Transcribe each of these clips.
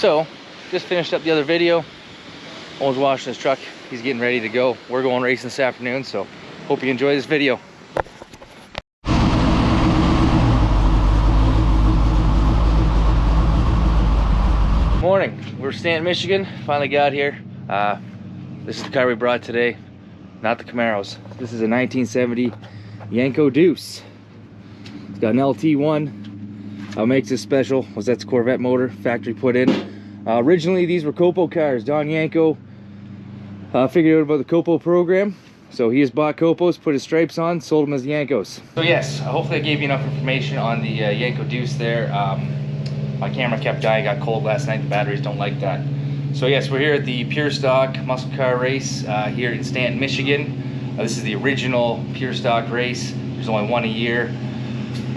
So, just finished up the other video. Owen's washing his truck. He's getting ready to go. We're going racing this afternoon, so hope you enjoy this video. Morning. We're Stanton, Michigan. Finally got here. This is the car we brought today, not the Camaros. This is a 1970 Yenko Deuce. It's got an LT1. What makes this special was that's Corvette motor, factory put in. Originally these were Copo cars. Don Yenko figured out about the Copo program, so he just bought Copos, put his stripes on, sold them as Yenkos. So yes, hopefully I gave you enough information on the Yenko Deuce there. My camera kept dying, got cold last night, the batteries don't like that. So yes, we're here at the Pure Stock Muscle Car Race here in Stanton, Michigan. This is the original Pure Stock race. There's only one a year.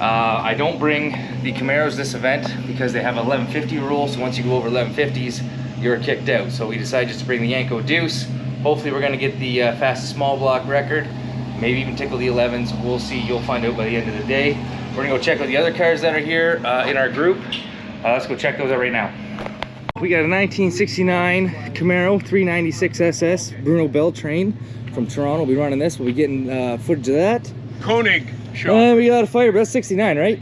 I don't bring the Camaros this event because they have an 1150 rule, so once you go over 1150s, you're kicked out. So we decided just to bring the Yenko Deuce. Hopefully we're gonna get the fastest small block record, maybe even tickle the 11s. We'll see, you'll find out by the end of the day. We're gonna go check out the other cars that are here in our group. Let's go check those out right now. We got a 1969 Camaro 396 SS Bruno Beltrain from Toronto. We'll be running this. We'll be getting footage of that. Koenig shop. And we got a Firebird. That's 69, right?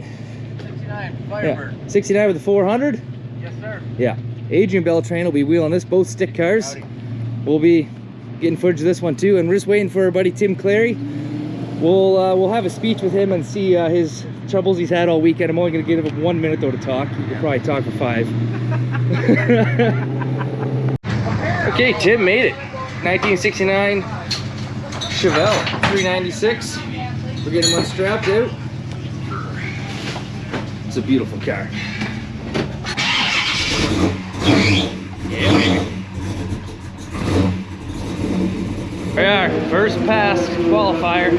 69 Firebird. Yeah. 69 with the 400? Yes, sir. Yeah. Adrian Beltrain will be wheeling this, both stick cars. Howdy. We'll be getting footage of this one too, and we're just waiting for our buddy Tim Clary. We'll have a speech with him and see his troubles he's had all weekend. I'm only going to give him 1 minute though to talk. He could probably talk for 5. Okay, Tim made it. 1969 Chevelle 396. We're getting him unstrapped out. It's a beautiful car. Yeah. We are, first pass qualifier.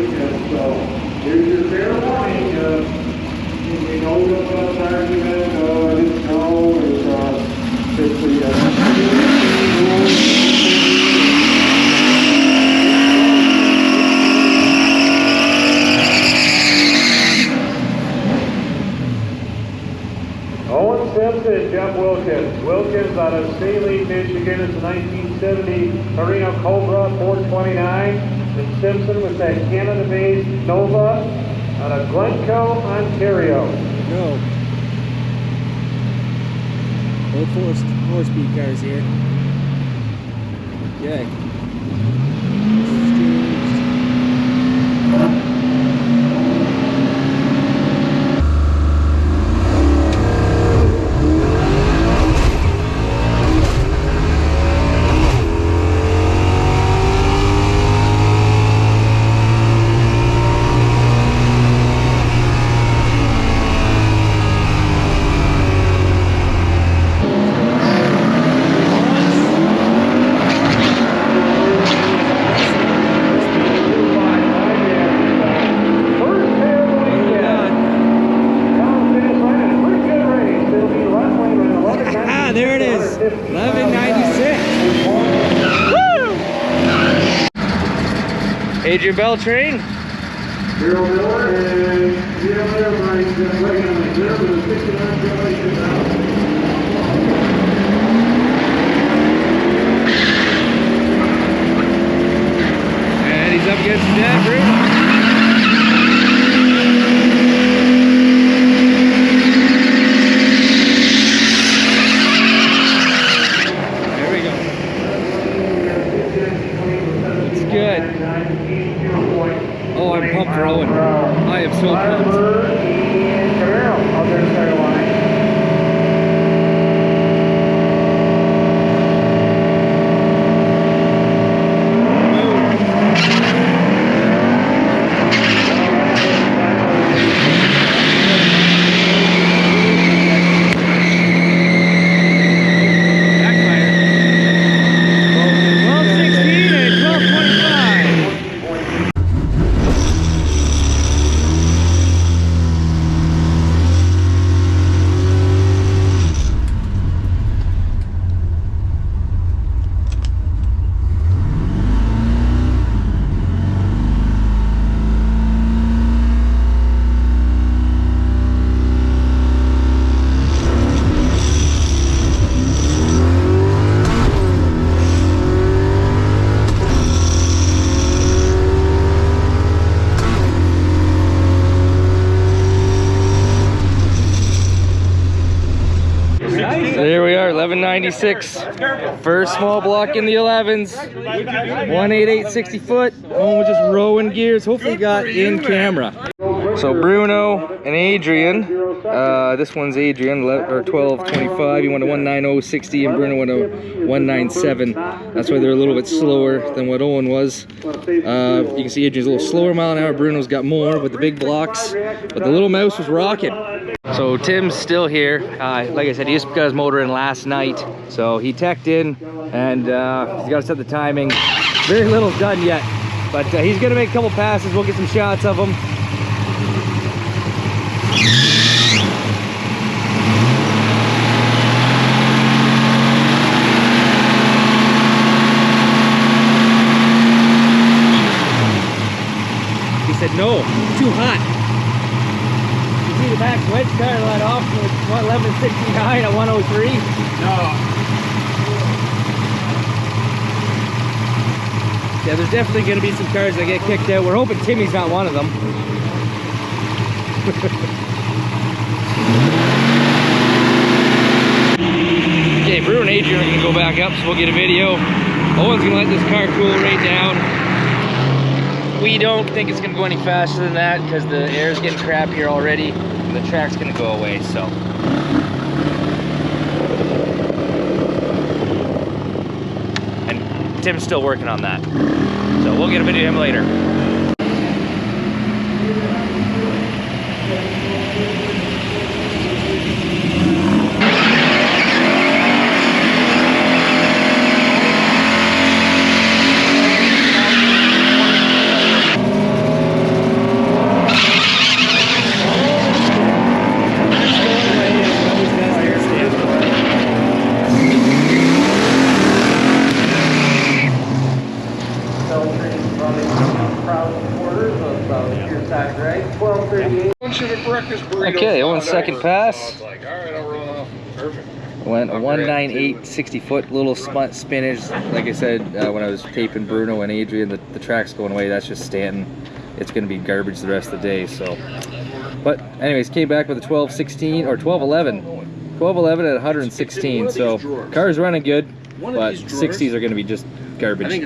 Here's your fair warning. We know that Owen Simpson, Jeff Wilkins. Wilkins out of Staley, Michigan. It's a 1970 Torino Cobra 429. And Simpson with that Canada-based Nova out of Glencoe, Ontario. No. Both 4-speed cars here. Okay. There it is, 1196. Woo! Adrian Beltrain. Zero Miller and Zero Miller running just right on the curve with a 69 Chevrolet now. And he's up against Dan Bruno. Oh, I'm pumped for Owen. I am so pumped. there we are, 1196. First small block in the 11s. 188 60 foot. Oh, we're just rowing gears. Hopefully you got in camera. So Bruno and Adrian. This one's Adrian, or 1225. He went to 19060 and Bruno went to 197. That's why they're a little bit slower than what Owen was. You can see Adrian's a little slower mile an hour. Bruno's got more with the big blocks, but the little mouse was rocking. So Tim's still here. Like I said, he just got his motor in last night, so he teched in and he's got to set the timing. Very little's done yet, but he's gonna make a couple passes. We'll get some shots of him. He said no, too hot. The back wedge tire let off with 1169 at 103. No. Yeah, there's definitely going to be some cars that get kicked out. We're hoping Timmy's not one of them. Okay, Bruno and Adrian are going to go back up, so we'll get a video. Owen's going to let this car cool right down. We don't think it's going to go any faster than that because the air's getting crap here already. The track's gonna go away, so. And Tim's still working on that. So we'll get a video of him later. Okay, Owen's second pass. Went 198 60 foot, little spinnage. Like I said, when I was taping Bruno and Adrian, the track's going away. That's just Stanton. It's going to be garbage the rest of the day. So, but anyways, came back with a 1216 or 1211, 1211 at 116. So car's running good, but 60s are going to be just garbage. I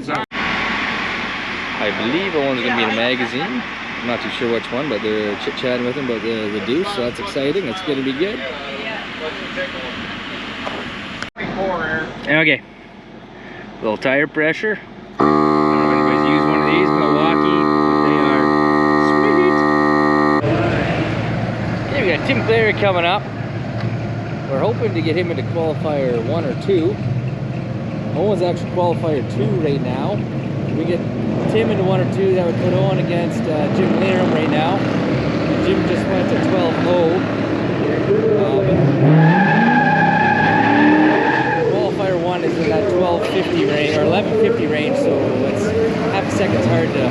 believe Owen's going to be in a magazine. I'm not too sure which one, but they're chit-chatting with him about the Deuce, so that's exciting. It's going to be good. Okay. Little tire pressure. I don't know if anybody's used one of these, Milwaukee. They are sweet. Okay, we got Tim Clary coming up. We're hoping to get him into qualifier 1 or 2. Owen's actually qualifier 2 right now. We get Tim into 1 or 2, that would put Owen against Jim Laram right now. Jim just went to 12-0. Qualifier 1 is in that 1250 range, or 1150 range, so it's half a second's hard to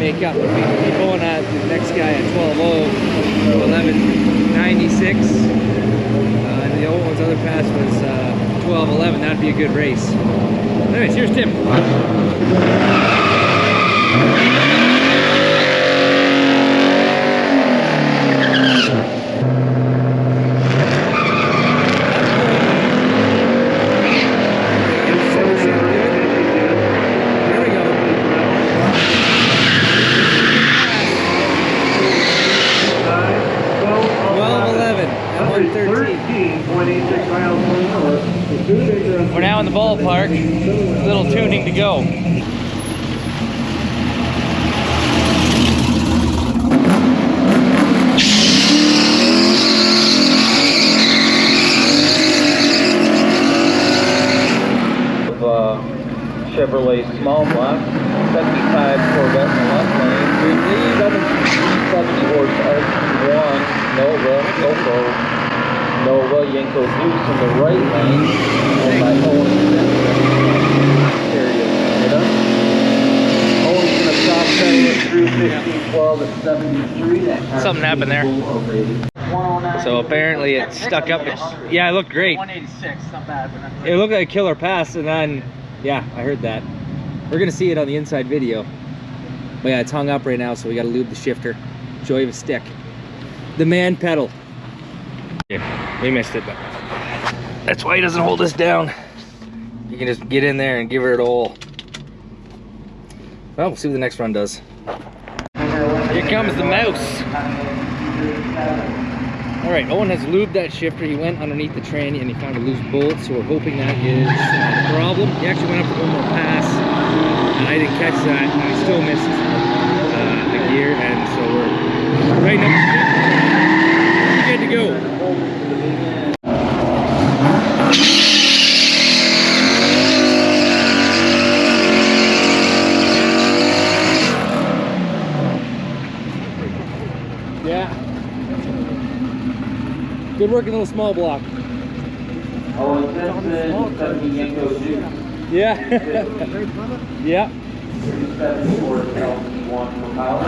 make up. If we keep going at the next guy at 12-0, 1196, and the Owen's other pass was 12-11, that'd be a good race. Anyways, here's Tim. We're now in the ballpark. A little tuning to go. Chevrolet small block, 75 Corvette in the left lane, 770 horse RT1 Nova Yenko Deuce in the right lane, and by Owen Canada. Owen's going to top pedal it through 1512 at 73. Something happened there. So apparently it stuck up. Yeah, it looked great. 186, not bad. But not it looked like a killer pass, and then yeah, I heard that. We're gonna see it on the inside video. But yeah, it's hung up right now, so we gotta lube the shifter. Joy of a stick. The man pedal. Yeah, we missed it, but That's why he doesn't hold us down. You can just get in there and give her it all. Well, we'll see what the next run does. Here comes the mouse. All right, Owen has lubed that shifter. He went underneath the tranny and he found a loose bolt, so we're hoping that is the problem. He actually went up for one more pass, and I didn't catch that, and I still missed the gear, and so we're right up. We're good to go. Yeah. Good work in a little small block. Oh, is this the Yenko Deuce? Yeah. Yeah. 374 LP1 propeller.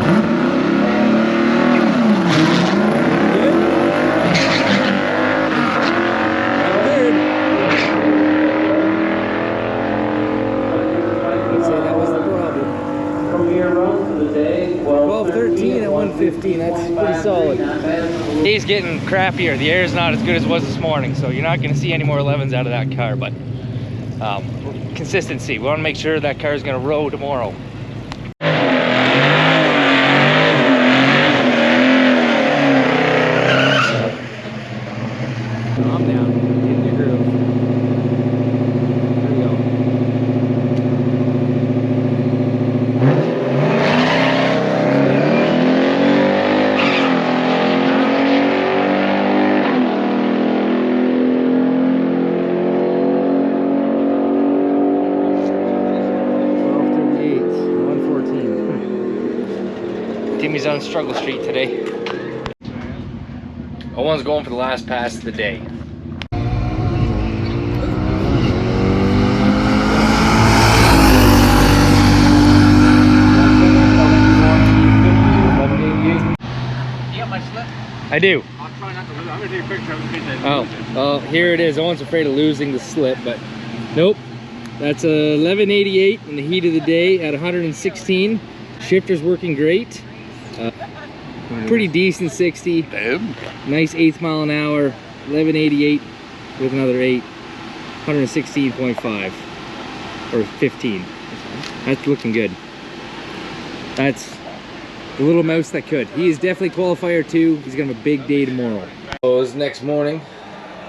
I'd say that was the problem. From your run for the day, 12:13 at 1:15. That's pretty solid. Day's getting crappier. The air's not as good as it was this morning, so you're not going to see any more 11s out of that car. But consistency. We want to make sure that car is going to row tomorrow. Calm down. Get in your groove. There we go. Timmy's on Struggle Street today. Owen's going for the last pass of the day. You got my slip? I do. I'll try not to lose it. I'm going to take a picture of it. Oh, well, here it is. Owen's afraid of losing the slip, but nope. That's a 1188 in the heat of the day at 116. Shifter's working great. Pretty decent 60. Nice 8th mile an hour. 1188 with another 8. 116.5 or 15. That's looking good. That's the little mouse that could. He is definitely qualifier 2. He's gonna have a big day tomorrow. So this next morning,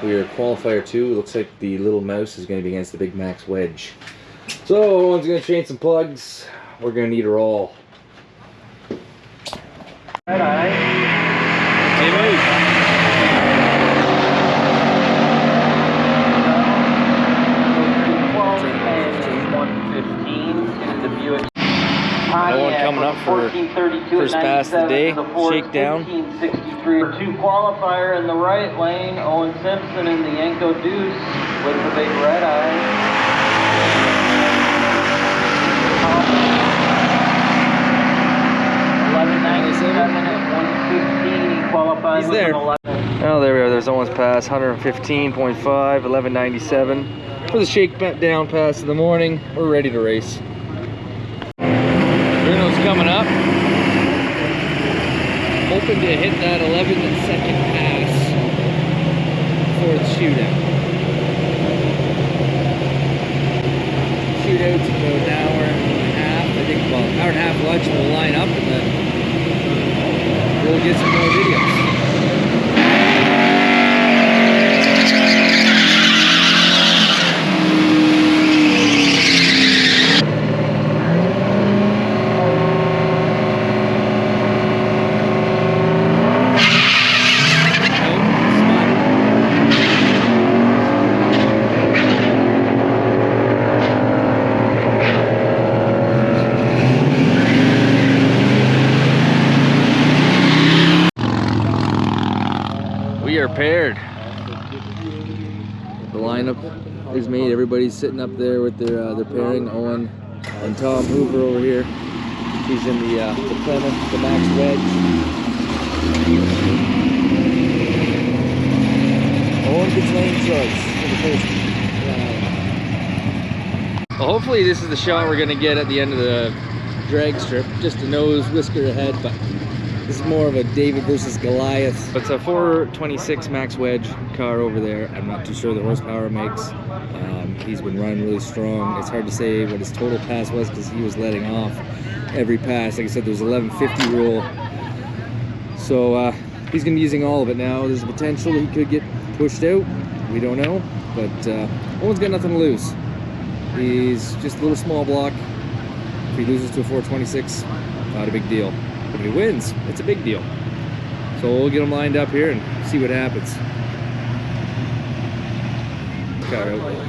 we are qualifier 2. It looks like the little mouse is going to be against the Big Max wedge. So Owen's going to change some plugs. We're going to need her all. Red eye. Hey, move. No one coming up for first pass of the day. Shakedown. 2 qualifier in the right lane. Owen Simpson in the Yenko Deuce with the big red eye. 1197 at 115. He qualified He's with there. an 11. Oh, there we are. There's Owen's pass. 115.5, 1197 for the shakedown pass of the morning. We're ready to race. Bruno's coming up. Hoping to hit that 11-second pass for the shootout. Shootout to go an hour and a half. I think about an hour and a half lunch. We'll line up and then we'll get some more videos. We are paired. The lineup is made. Everybody's sitting up there with their pairing. Owen and Tom Hoover over here. He's in the Plymouth, the Max Wedge. Owen gets lane choice for the first round. Well, hopefully this is the shot we're gonna get at the end of the drag strip. Just a nose whisker ahead, but This is more of a David versus Goliath. It's a 426 max wedge car over there. I'm not too sure the horsepower it makes. He's been running really strong. It's hard to say what his total pass was because he was letting off every pass. Like I said, there's 1150 rule. So he's gonna be using all of it now. There's a potential he could get pushed out. We don't know, but Owen's got nothing to lose. He's just a little small block. If he loses to a 426, not a big deal. But if he wins, it's a big deal. So we'll get him lined up here and see what happens. Car out.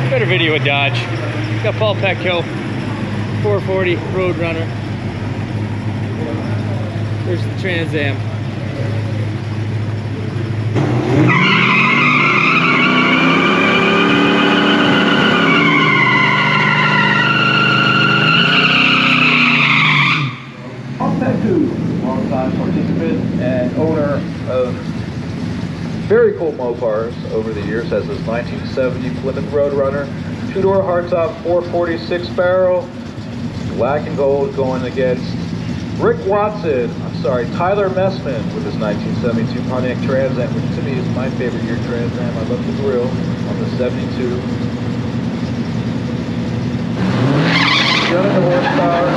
Better video of Dodge. Got Paul Petco, 440 Roadrunner. There's the Trans Am. Paul Petco, longtime participant and owner of very cool Mopars over the years, has this 1970 Plymouth Roadrunner, two-door hardtop 446 barrel, black and gold, going against Tyler Messman with his 1972 Pontiac Trans Am, which to me is my favorite year Trans Am. I love the grill on the 72. 700 horsepower,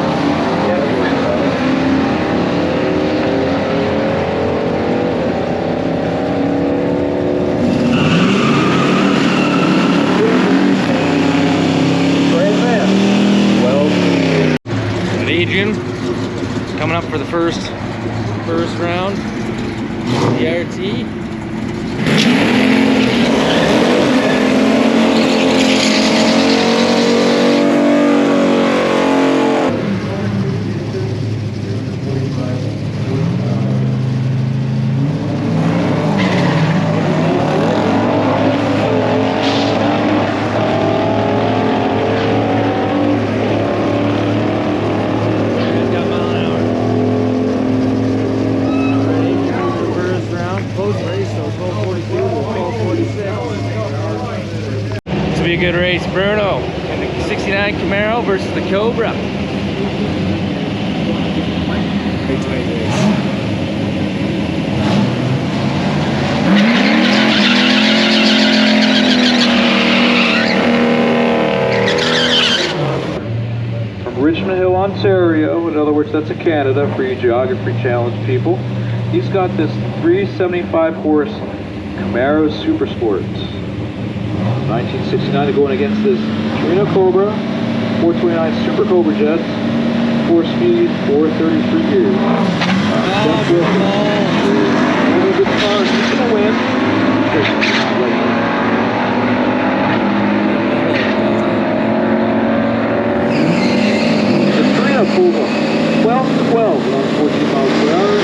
Adrian coming up for the first round. DRT. Be a good race. Bruno in the 69 Camaro versus the Cobra. Great 20 days. From Richmond Hill, Ontario, in other words, that's a Canada for you geography challenged people. He's got this 375 horse Camaro Super Sport. 1969 going against this Torino Cobra, 429 Super Cobra Jets, 4-speed, 433 gears. Good car, he's gonna win. The Torino Cobra, 12-12 around 14 miles per hour.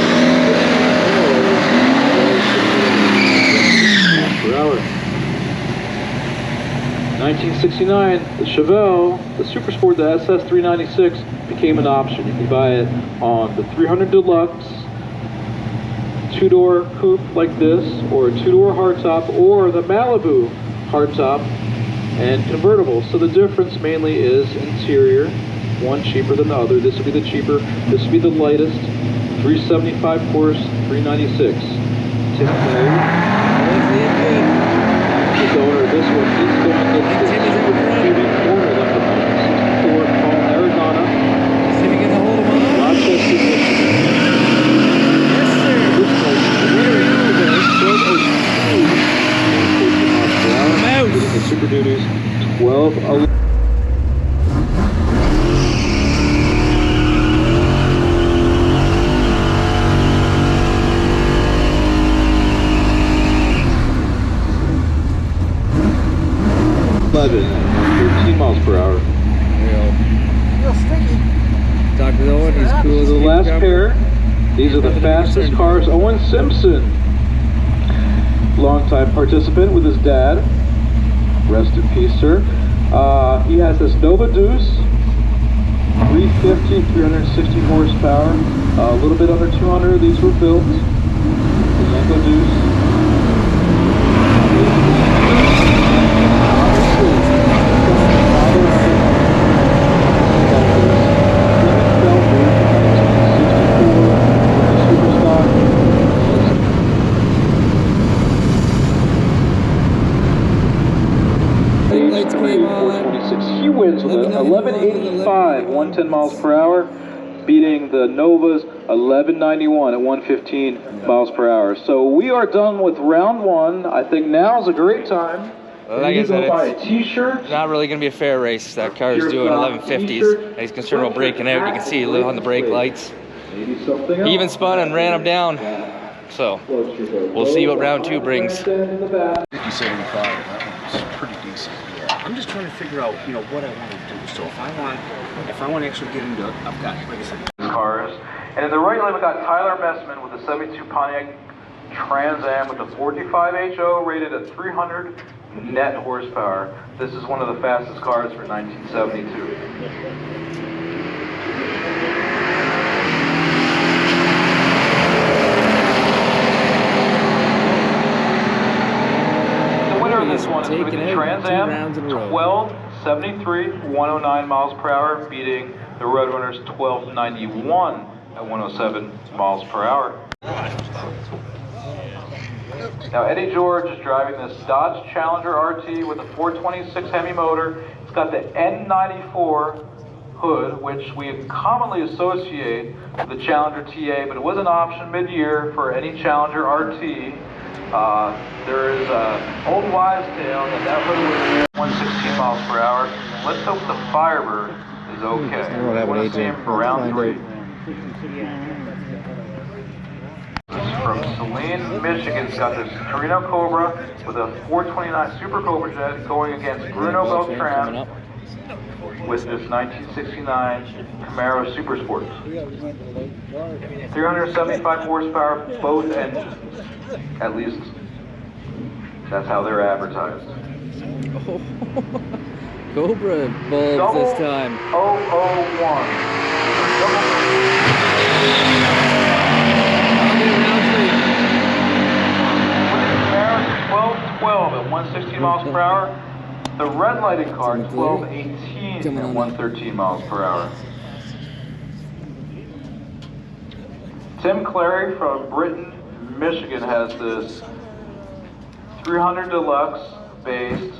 1969, the Chevelle, the Super Sport, the SS396 became an option. You can buy it on the 300 Deluxe, two-door coupe like this, or a two-door hardtop, or the Malibu hardtop and convertible. So the difference mainly is interior, one cheaper than the other. This would be the cheaper, this would be the lightest, 375 horse, 396. Tim Perry. The owner of this one is going against the shooting corner left behind. 64 Paul Aragona. Sitting in the hole of Rochester, Michigan. Yes, sir. This place is very good. The Super Duties 12. Eleven, 13 miles per hour. Real sticky. Dr. Owen, he's cool as The last pair, these are the fastest cars. Owen Simpson, longtime participant with his dad. Rest in peace, sir. He has this Yenko Deuce, 350, 360 horsepower, a little bit under 200. These were built. The Yenko Deuce. He wins with an 1185, 110 miles per hour, beating the Nova's 1191 at 115 miles per hour. So we are done with round one. I think now's a great time. Like I said, buy a t-shirt. Not really going to be a fair race. That car is doing 1150s. And he's concerned about breaking out. You can see on the brake lights. He even spun and ran him down. So we'll see what round two brings. 5075, that one's pretty decent. I'm just trying to figure out, you know, what I want to do. So if I want to actually get into it, I've got, like I said, Cars. And in the right lane, we got Tyler Messman with a 72 Pontiac Trans Am with a 425 HO rated at 300 net horsepower. This is one of the fastest cars for 1972. This one is with the Trans Am 1273, 109 miles per hour, beating the Roadrunner's 1291 at 107 miles per hour. Now Eddie George is driving this Dodge Challenger RT with a 426 Hemi motor. It's got the N94 hood, which we commonly associate with the Challenger TA, but it was an option mid-year for any Challenger RT. There is old wives' tale that hood was 116 miles per hour. Let's hope the Firebird is okay. I don't have an agent. For round three. From Saline, Michigan, it's got this Torino Cobra with a 429 Super Cobra jet going against Bruno Beltran with this 1969 Camaro Super Sport. 375 horsepower, both engines. At least, that's how they're advertised. Oh, Cobra bulbs this time. 001. 1212 at 116 miles per hour. The red lighted car, 1218 at 113 miles per hour. Tim Clary from Britain, Michigan has this 300 Deluxe based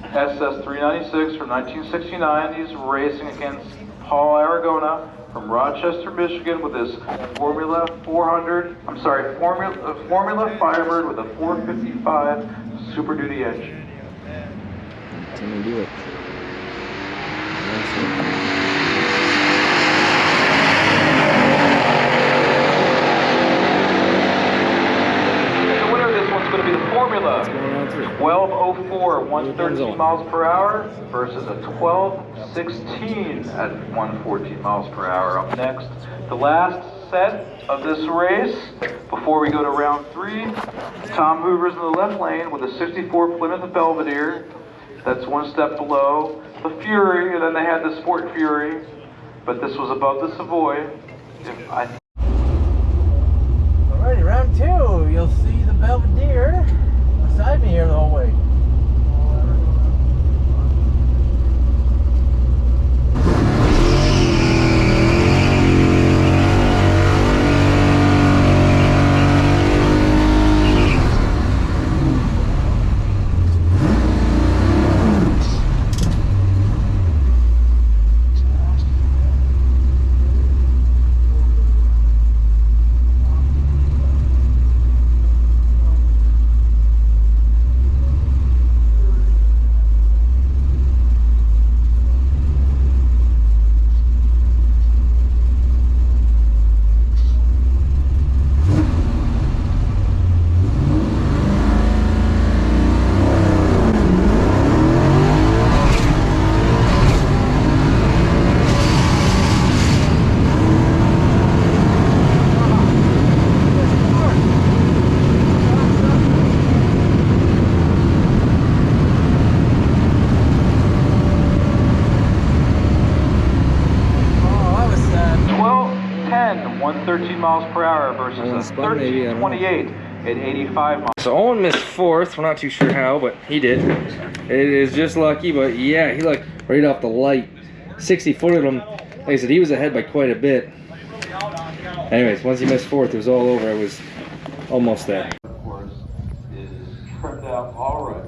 SS 396 from 1969. He's racing against Paul Aragona from Rochester, Michigan with this Formula Firebird with a 455 Super Duty engine. Let me do it. The winner of this one's going to be the Formula 1204, 113 miles per hour versus a 1216 at 114 miles per hour. Up next, the last set of this race before we go to round three. Tom Hoover's in the left lane with a 64 Plymouth Belvedere. That's one step below the Fury, and then they had the Sport Fury, but this was above the Savoy. Alrighty, round two. You'll see the Belvedere beside me here the whole way. miles per hour versus Owen a spun maybe, I don't know. 1328 at 85 miles. So Owen missed 4th. We're not too sure how, but he did. It is just lucky, but yeah, he like right off the light. 60-footed him. Like I said, he was ahead by quite a bit. Anyways, once he missed 4th, it was all over. It was almost there. Of course, is trimmed out all right.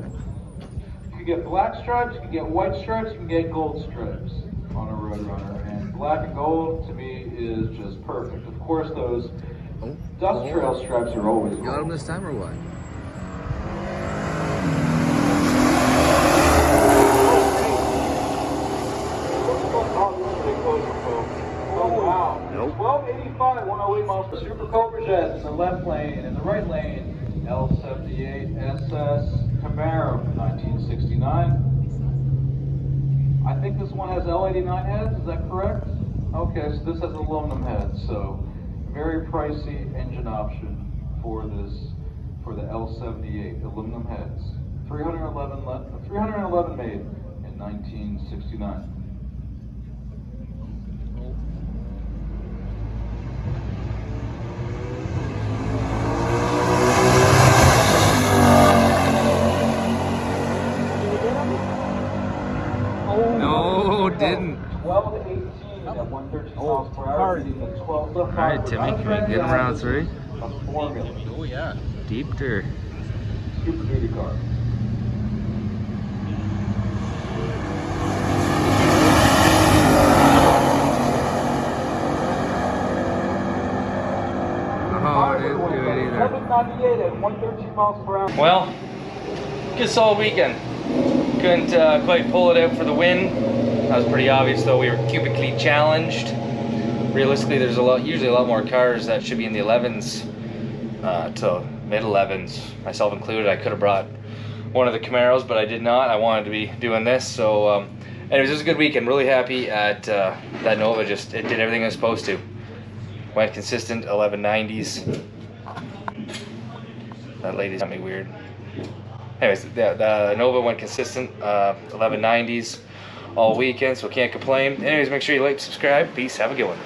You can get black stripes, you can get white stripes, you can get gold stripes on a Roadrunner, and black and gold to me is just perfect. Of course, those dust trail stripes are always Got him this time or what? Oh wow. Nope. 1285, 108 miles per Super Cobra Jet in the left lane. In the right lane, L78 SS Camaro from 1969. I think this one has L89 heads, is that correct? Okay, so this has aluminum heads, so very pricey engine option for this, for the L78 aluminum heads. 311 made in 1969. No, didn't. 12 to 18 at 113 miles per hour. All right, Timmy, can we get him round 3? A formula. Oh yeah. Deep dirt. Super Duty car. Oh, didn't do it either. 1198 at 113 miles per hour. Well, good solid weekend. Couldn't quite pull it out for the win. That was pretty obvious, though. We were cubically challenged. Realistically, there's usually a lot more cars that should be in the 11s to mid 11s, myself included. I could have brought one of the Camaros, but I did not. I wanted to be doing this. So, anyways, it was a good weekend. Really happy at that Nova. It did everything it was supposed to. Went consistent 1190s. That lady's got me weird. Anyways, the Nova went consistent 1190s all weekend, so can't complain. Anyways, make sure you like, subscribe. Peace. Have a good one.